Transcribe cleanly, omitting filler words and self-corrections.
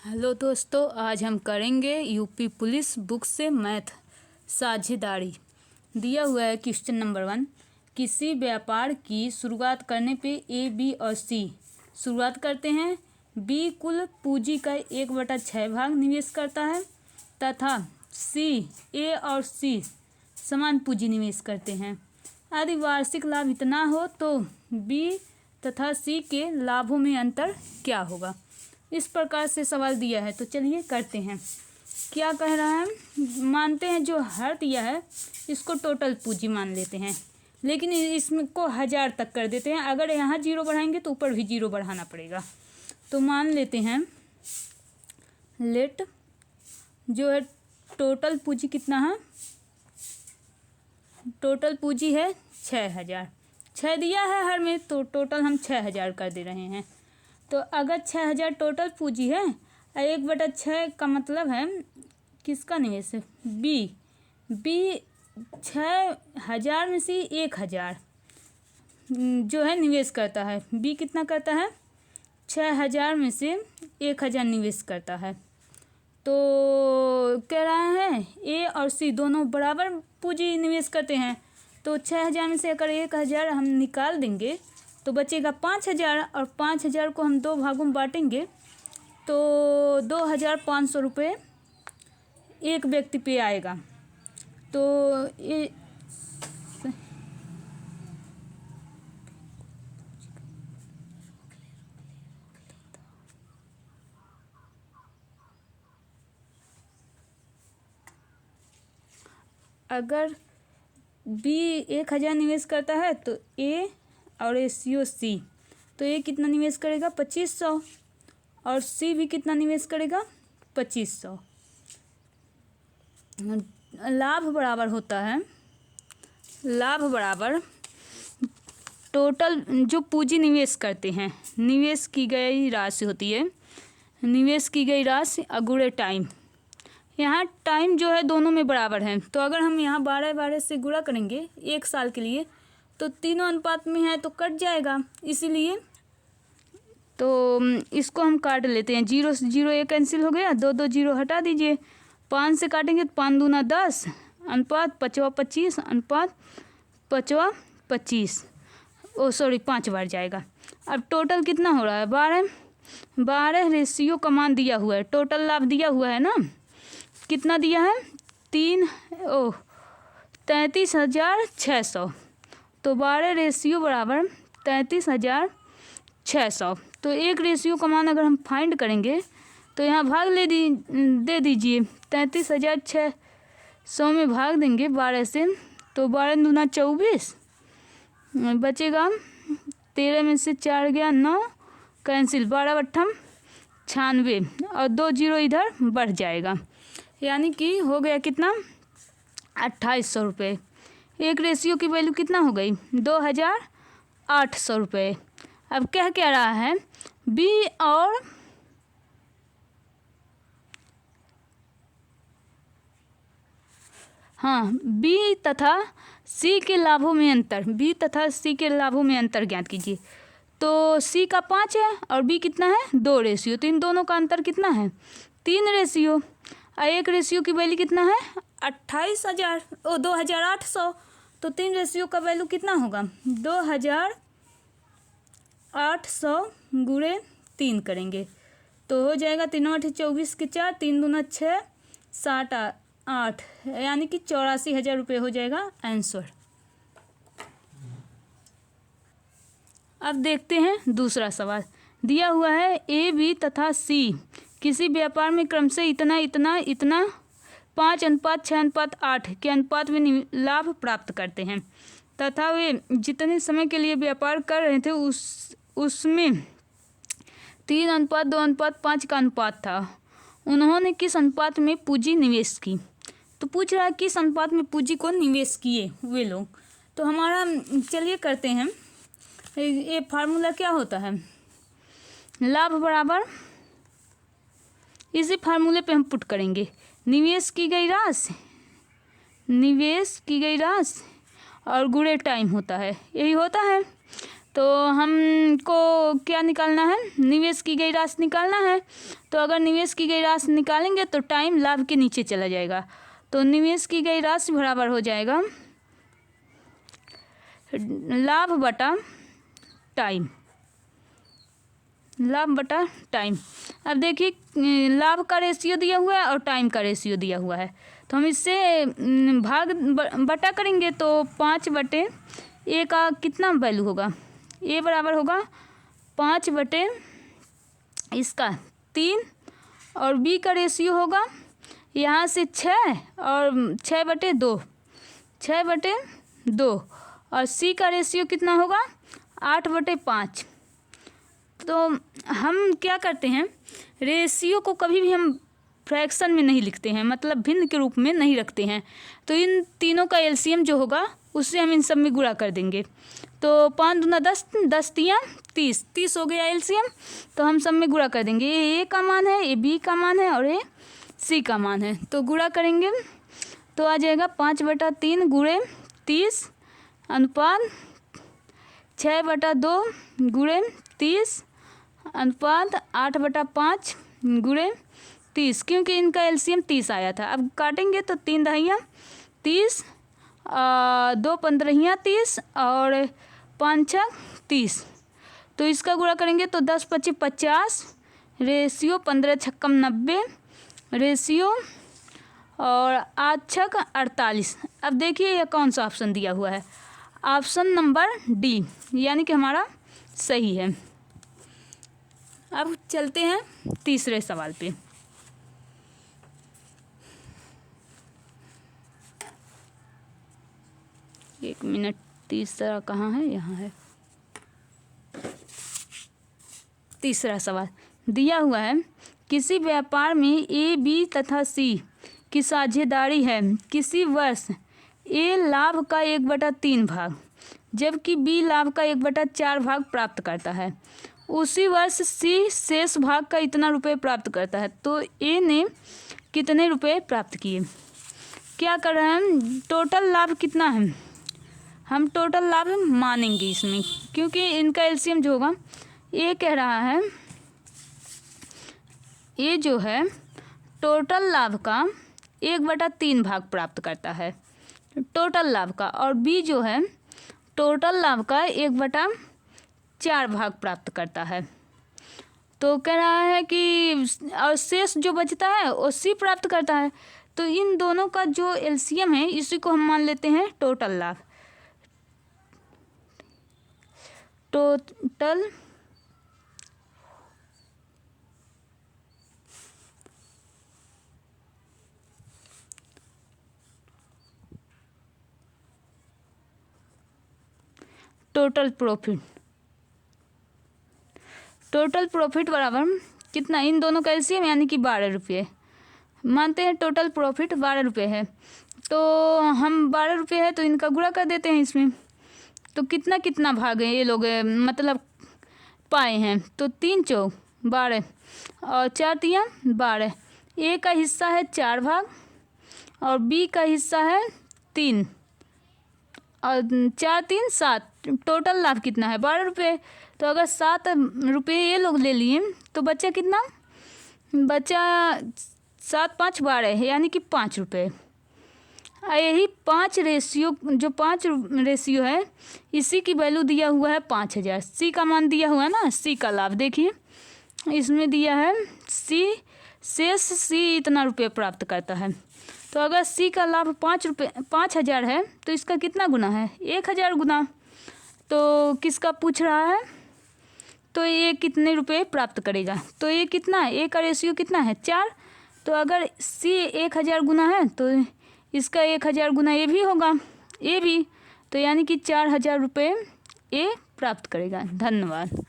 Hello दोस्तों, आज हम करेंगे यूपी पुलिस बुक से मैथ साझेदारी। दिया हुआ है क्वेश्चन नंबर 1। किसी व्यापार की शुरुआत करने पे ए, बी और सी शुरुआत करते हैं। बी कुल पूंजी का 1/6 भाग निवेश करता है तथा सी ए और सी समान पूंजी निवेश करते हैं। यदि वार्षिक लाभ इतना हो तो बी तथा सी के लाभों में अंतर क्या होगा। इस प्रकार से सवाल दिया है, तो चलिए करते हैं। क्या कह रहा है, मानते हैं जो हर दिया है इसको टोटल पूंजी मान लेते हैं, लेकिन इसको 1000 तक कर देते हैं। अगर यहाँ 0 बढ़ाएंगे तो ऊपर भी 0 बढ़ाना पड़ेगा। तो मान लेते हैं लेट जो है टोटल पूंजी कितना है, टोटल पूंजी है 6000। 6 दिया है हर में, तो टोटल हम 6000 कर दे रहे हैं। तो अगर 6000 टोटल पूंजी है, 1/6 का मतलब है किसका निवेश है, बी 6000 में से 1000 जो है निवेश करता है। बी कितना करता है, 6000 में से 1000 निवेश करता है। तो कह रहा है ए और सी दोनों बराबर पूंजी निवेश करते हैं। तो 6000 में से अगर 1000 हम निकाल देंगे तो बचेगा 5000, और 5000 को हम 2 भागों में बांटेंगे तो 2500 रुपये एक व्यक्ति पे आएगा। तो ये अगर बी 1000 निवेश करता है तो ए और रेशियो सी, तो ए कितना निवेश करेगा 2500, और सी भी कितना निवेश करेगा 2500। लाभ बराबर होता है, लाभ बराबर टोटल जो पूंजी निवेश करते हैं, निवेश की गई राशि होती है, निवेश की गई राशि अगुणे टाइम। यहाँ टाइम जो है दोनों में बराबर है, तो अगर हम यहाँ 12 से गुणा करेंगे 1 साल के लिए तो तीनों अनुपात में है तो कट जाएगा। इसीलिए तो इसको हम काट लेते हैं। 0 से 0 एक कैंसिल हो गया, 2 2 0 हटा दीजिए। 5 से काटेंगे तो 5 दूना 10 अनुपात 5 25 अनुपात 5 25 5 बार जाएगा। अब टोटल कितना हो रहा है 12 रेशियो का मान दिया हुआ है, टोटल लाभ दिया हुआ है ना, कितना दिया है 33,600। तो 12 रेशियो बराबर 33,600। तो एक रेशियो का मान अगर हम फाइंड करेंगे तो यहाँ भाग दे दीजिए। 33,600 में भाग देंगे 12 से, तो 12 दूना 24 बचेगा। 13 में से 4 गया 9 कैंसिल, 12 बट्ठम 96 और 2 0 इधर बढ़ जाएगा, यानी कि हो गया कितना 2800 रुपये। एक रेशियो की वैल्यू कितना हो गई 2800 रुपये। अब क्या रहा है बी और बी तथा सी के लाभों में अंतर, बी तथा सी के लाभों में अंतर ज्ञात कीजिए। तो सी का 5 है और बी कितना है 2 रेशियो, तो इन दोनों का अंतर कितना है 3 रेशियो। और एक रेशियो की वैल्यू कितना है 2800, तो 3 रेशियो का वैल्यू कितना होगा 2800 गुणे 3 करेंगे तो हो जाएगा 3 8 24 के 4, 3 दूना 6 7 8, यानी कि 84,000 रुपये हो जाएगा आंसर। अब देखते हैं दूसरा सवाल। दिया हुआ है ए, बी तथा सी किसी व्यापार में क्रमशः इतना 5:6:8 के अनुपात में लाभ प्राप्त करते हैं तथा वे जितने समय के लिए व्यापार कर रहे थे उसमें 3:2:5 का अनुपात था। उन्होंने किस अनुपात में पूंजी निवेश की। तो पूछ रहा है किस अनुपात में पूंजी को निवेश किए वे लोग। तो हमारा चलिए करते हैं, ये फार्मूला क्या होता है, लाभ बराबर इसी फार्मूले पे हम पुट करेंगे। निवेश की गई राशि और गुणे टाइम होता है, यही होता है। तो हमको क्या निकालना है, निवेश की गई राशि निकालना है। तो अगर निवेश की गई राशि निकालेंगे तो टाइम लाभ के नीचे चला जाएगा। तो निवेश की गई राशि बराबर हो जाएगा लाभ बटा टाइम, लाभ बटा टाइम। अब देखिए लाभ का रेशियो दिया हुआ है और टाइम का रेशियो दिया हुआ है, तो हम इससे भाग बटा करेंगे तो 5/a का कितना वैल्यू होगा, a बराबर होगा 5/, इसका 3, और b का रेशियो होगा यहाँ से 6 और 6/2, 6/2, और c का रेशियो कितना होगा 8/5। तो हम क्या करते हैं, रेशियो को कभी भी हम फ्रैक्शन में नहीं लिखते हैं, मतलब भिन्न के रूप में नहीं रखते हैं। तो इन तीनों का एलसीएम जो होगा उससे हम इन सब में गुणा कर देंगे। तो 5 दूना 10, 10 तिया 30, 30 हो गया एलसीएम। तो हम सब में गुणा कर देंगे, ये ए का मान है, ये बी का मान है और ये सी का मान है। तो गुणा करेंगे तो आ जाएगा 5/3 गुणे 30 अनुपात 6/2 गुणे 30 अनुपात 8/5 गुणे 30, क्योंकि इनका एलसीएम 30 आया था। अब काटेंगे तो 3 दहिया 30, 2 पंद्रहियाँ 30 और 5 छः 30। तो इसका गुणा करेंगे तो 10 25 50, रेशियो 15 छक्कम 90, रेशियो और 8 छक 48। अब देखिए यह कौन सा ऑप्शन दिया हुआ है, ऑप्शन नंबर डी, यानी कि हमारा सही है। अब चलते हैं तीसरे सवाल पे। एक मिनट, तीसरा कहाँ है, यहाँ है। तीसरा सवाल दिया हुआ है, किसी व्यापार में ए बी तथा सी की साझेदारी है। किसी वर्ष ए लाभ का 1/3 भाग जबकि बी लाभ का 1/4 भाग प्राप्त करता है। उसी वर्ष सी शेष भाग का इतना रुपये प्राप्त करता है। तो ए ने कितने रुपये प्राप्त किए। क्या कर रहे हैं, टोटल लाभ कितना है, हम टोटल लाभ मानेंगे इसमें, क्योंकि इनका एलसीएम जो होगा, ये कह रहा है ये जो है टोटल लाभ का 1/3 भाग प्राप्त करता है टोटल लाभ का, और बी जो है टोटल लाभ का 1/4 भाग प्राप्त करता है। तो कह रहा है कि और शेष जो बचता है वो सी प्राप्त करता है। तो इन दोनों का जो एलसीएम है इसी को हम मान लेते हैं टोटल लाभ। टोटल प्रॉफिट, टोटल प्रॉफिट बराबर कितना, इन दोनों का एलसीएम यानी कि 12 रुपये मानते हैं। टोटल प्रॉफिट 12 रुपये है, तो हम 12 रुपये है तो इनका गुणा कर देते हैं इसमें। तो कितना कितना भाग है ये लोग मतलब पाए हैं, तो 3 चौक 12 और 4 तिया 12। ए का हिस्सा है 4 भाग और बी का हिस्सा है 3 और 4 3 7। टोटल लाभ कितना है 12 रुपये। तो अगर 7 रुपये ये लोग ले लिए तो बचा कितना, बचा 7 5 12 यानी कि 5 रुपये। यही 5 रेशियो, जो 5 रेशियो है इसी की वैल्यू दिया हुआ है 5000। सी का मान दिया हुआ है ना, सी का लाभ देखिए इसमें दिया है सी शेष, सी इतना रुपये प्राप्त करता है। तो अगर सी का लाभ 5000 है तो इसका कितना गुना है 1000 गुना। तो किसका पूछ रहा है, तो ये कितने रुपए प्राप्त करेगा। तो ये कितना है, ए का रेशियो कितना है 4। तो अगर सी 1000 गुना है तो इसका 1000 गुना ए भी होगा, ए भी, तो यानी कि 4000 रुपये ए प्राप्त करेगा। धन्यवाद।